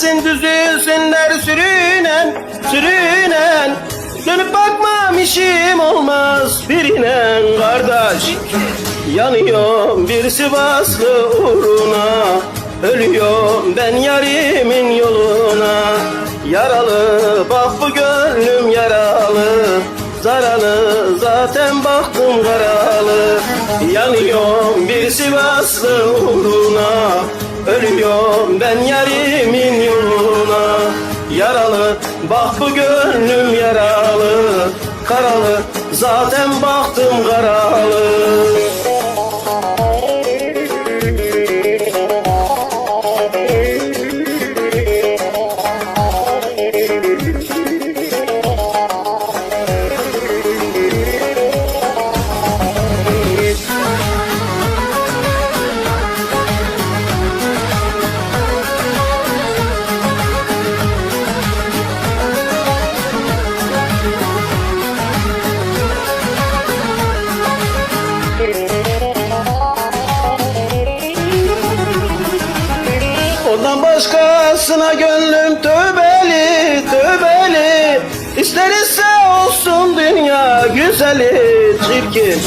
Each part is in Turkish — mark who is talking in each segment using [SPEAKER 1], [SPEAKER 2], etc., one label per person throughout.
[SPEAKER 1] Gelsin düzülsünler sürünen, sürünen. Dönüp bakmam işim olmaz birine kardeş. Yanıyorum bir Sivaslı uğruna, ölüyorum ben yarimin yoluna. Yaralı bak bu gönlüm yaralı, zaralı zaten baktım karalı. Yanıyorum bir Sivaslı uğruna, ölüyorum ben yarimin yoluna. Yaralı bak bu gönlüm yaralı, karalı zaten baktım karalı. Ondan başkasına gönlüm tövbeli, tövbeli. İsterse olsun dünya güzeli, çirkin.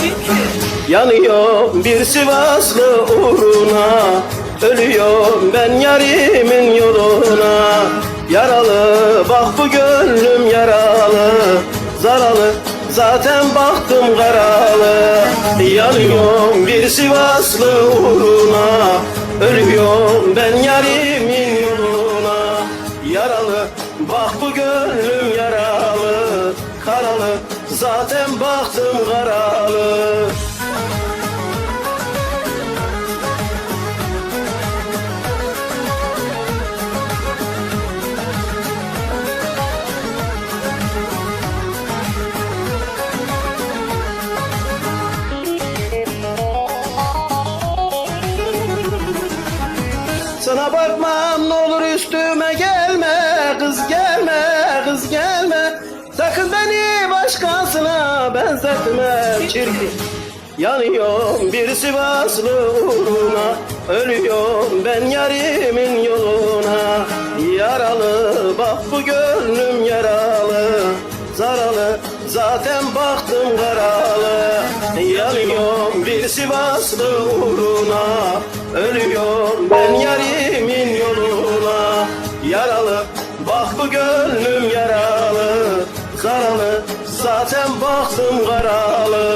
[SPEAKER 1] Yanıyor bir Sivaslı uğruna, ölüyorum ben yarimin yoluna. Yaralı bak bu gönlüm yaralı, zaralı zaten baktım karalı. Yanıyorum bir Sivaslı uğruna, ölüyorum ben yarimin yoluna. Yaralı bak bu gönlüm yaralı, karalı zaten baktım karalı. Sana bakmam ne olur üstüme gelme, kız gelme, kız gelme. Sakın beni başkasına benzetme, çirkin. Yanıyorum bir Sivaslı uğruna, ölüyorum ben yarimin yoluna. Yaralı bak bu gönlüm yaralı, zaralı zaten baktım karalı. Yanıyorum bir Sivaslı uğruna, ölüyorum ben yarimin yoluna. Yaralı bak bu gönlüm yaralı, zaralı zaten baktım karalı.